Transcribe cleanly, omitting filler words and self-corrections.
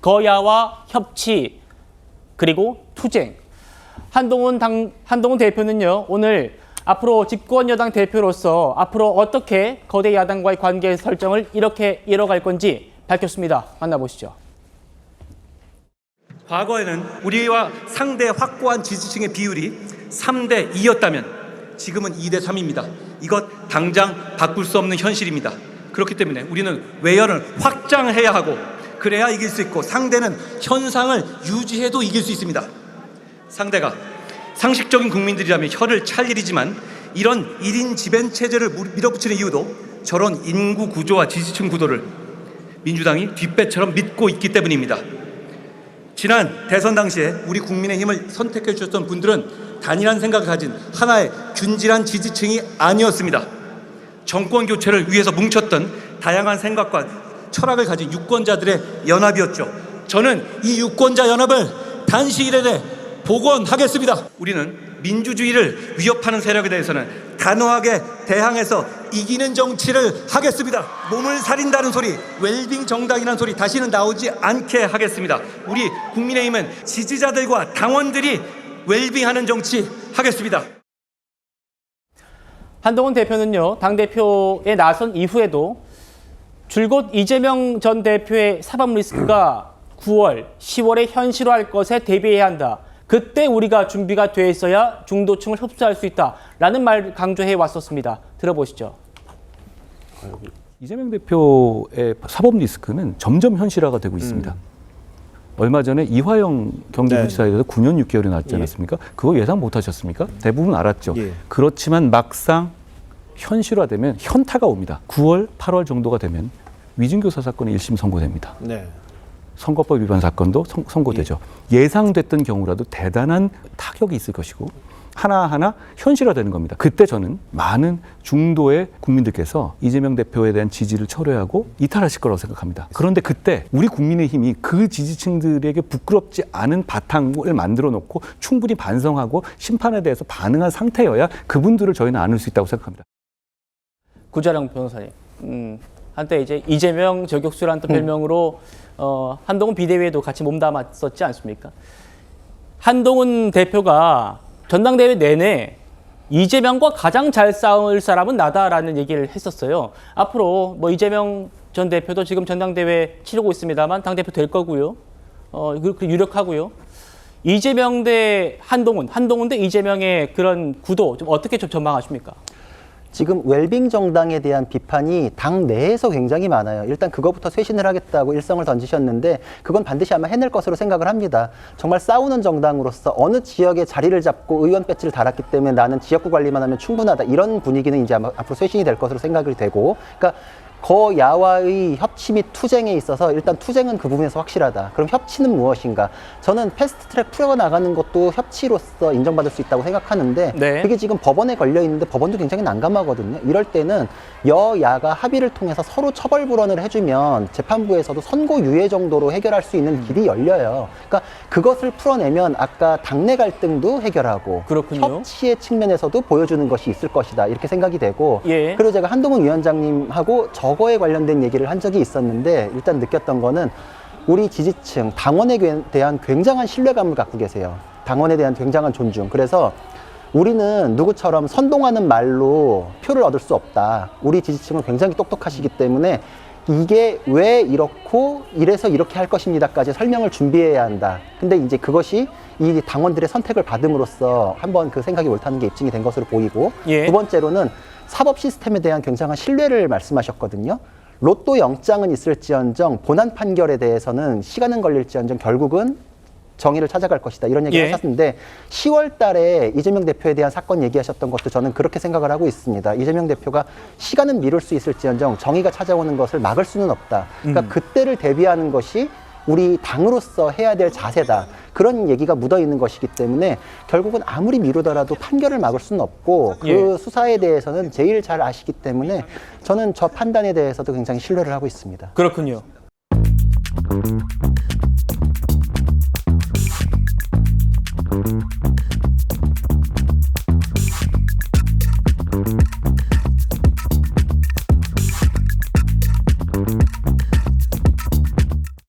거야와 협치 그리고 투쟁. 한동훈 대표는요, 오늘 앞으로 집권여당 대표로서 앞으로 어떻게 거대 야당과의 관계 설정을 이렇게 이뤄갈 건지 밝혔습니다. 만나보시죠. 과거에는 우리와 상대 확고한 지지층의 비율이 3대 2였다면 지금은 2대 3입니다. 이것 당장 바꿀 수 없는 현실입니다. 그렇기 때문에 우리는 외연을 확장해야 하고 그래야 이길 수 있고 상대는 현상을 유지해도 이길 수 있습니다. 상대가 상식적인 국민들이라면 혀를 찰 일이지만 이런 1인 지배 체제를 밀어붙이는 이유도 저런 인구 구조와 지지층 구도를 민주당이 뒷배처럼 믿고 있기 때문입니다. 지난 대선 당시에 우리 국민의힘을 선택해 주셨던 분들은 단일한 생각을 가진 하나의 균질한 지지층이 아니었습니다. 정권 교체를 위해서 뭉쳤던 다양한 생각과 철학을 가진 유권자들의 연합이었죠. 저는 이 유권자 연합을 단시일에 복원하겠습니다. 우리는 민주주의를 위협하는 세력에 대해서는 단호하게 대항해서 이기는 정치를 하겠습니다. 몸을 살린다는 소리, 웰빙 정당이라는 소리 다시는 나오지 않게 하겠습니다. 우리 국민의힘은 지지자들과 당원들이 웰빙하는 정치 하겠습니다. 한동훈 대표는요, 당대표에 나선 이후에도 줄곧 이재명 전 대표의 사법 리스크가 9월, 10월에 현실화할 것에 대비해야 한다. 그때 우리가 준비가 돼 있어야 중도층을 흡수할 수 있다라는 말 강조해 왔었습니다. 들어보시죠. 이재명 대표의 사법 리스크는 점점 현실화가 되고 있습니다. 얼마 전에 이화영 경기부지사에 대해서 9년 6개월이 나왔지 않았습니까? 그거 예상 못 하셨습니까? 대부분 알았죠. 그렇지만 막상 현실화되면 현타가 옵니다. 9월, 8월 정도가 되면 위증교사 사건이 1심 선고됩니다. 선거법 위반 사건도 선고되죠. 예상됐던 경우라도 대단한 타격이 있을 것이고 하나하나 현실화되는 겁니다. 그때 저는 많은 중도의 국민들께서 이재명 대표에 대한 지지를 철회하고 이탈하실 거라고 생각합니다. 그런데 그때 우리 국민의힘이 그 지지층들에게 부끄럽지 않은 바탕을 만들어 놓고 충분히 반성하고 심판에 대해서 반응한 상태여야 그분들을 저희는 안을 수 있다고 생각합니다. 구자령 변호사님, 한때 이제 이재명 저격수라는 또 별명으로 한동훈 비대위에도 같이 몸담았었지 않습니까? 한동훈 대표가 전당대회 내내 이재명과 가장 잘 싸울 사람은 나다라는 얘기를 했었어요. 앞으로 뭐 이재명 전 대표도 지금 전당대회 치르고 있습니다만 당대표 될 거고요. 그렇게 유력하고요. 이재명 대 한동훈, 한동훈 대 이재명의 그런 구도 좀 어떻게 좀 전망하십니까? 지금 웰빙 정당에 대한 비판이 당 내에서 굉장히 많아요. 일단 그거부터 쇄신을 하겠다고 일성을 던지셨는데 그건 반드시 아마 해낼 것으로 생각을 합니다. 정말 싸우는 정당으로서 어느 지역에 자리를 잡고 의원 배지를 달았기 때문에 나는 지역구 관리만 하면 충분하다. 이런 분위기는 이제 아마 앞으로 쇄신이 될 것으로 생각이 되고, 그러니까 거야와의 협치 및 투쟁에 있어서 일단 투쟁은 그 부분에서 확실하다. 그럼 협치는 무엇인가? 저는 패스트트랙 풀어나가는 것도 협치로서 인정받을 수 있다고 생각하는데 그게 지금 법원에 걸려 있는데 법원도 굉장히 난감하거든요. 이럴 때는 여야가 합의를 통해서 서로 처벌 불원을 해주면 재판부에서도 선고유예 정도로 해결할 수 있는 길이 열려요. 그러니까 그것을 풀어내면 아까 당내 갈등도 해결하고 그렇군요. 협치의 측면에서도 보여주는 것이 있을 것이다. 이렇게 생각이 되고 그리고 제가 한동훈 위원장님하고 저거에 관련된 얘기를 한 적이 있었는데 일단 느꼈던 거는 우리 지지층, 당원에 대한 굉장한 신뢰감을 갖고 계세요. 당원에 대한 굉장한 존중. 그래서 우리는 누구처럼 선동하는 말로 표를 얻을 수 없다. 우리 지지층은 굉장히 똑똑하시기 때문에 이게 왜 이렇고 이래서 이렇게 할 것입니다까지 설명을 준비해야 한다. 근데 이제 그것이 이 당원들의 선택을 받음으로써 한번 그 생각이 옳다는 게 입증이 된 것으로 보이고 두 번째로는 사법 시스템에 대한 굉장한 신뢰를 말씀하셨거든요. 로또 영장은 있을지언정 본안 판결에 대해서는 시간은 걸릴지언정 결국은 정의를 찾아갈 것이다. 이런 얘기를 하셨는데 10월 달에 이재명 대표에 대한 사건 얘기하셨던 것도 저는 그렇게 생각을 하고 있습니다. 이재명 대표가 시간은 미룰 수 있을지언정 정의가 찾아오는 것을 막을 수는 없다. 그러니까 그때를 대비하는 것이 우리 당으로서 해야 될 자세다. 그런 얘기가 묻어있는 것이기 때문에 결국은 아무리 미루더라도 판결을 막을 수는 없고 그 수사에 대해서는 제일 잘 아시기 때문에 저는 저 판단에 대해서도 굉장히 신뢰를 하고 있습니다. 그렇군요.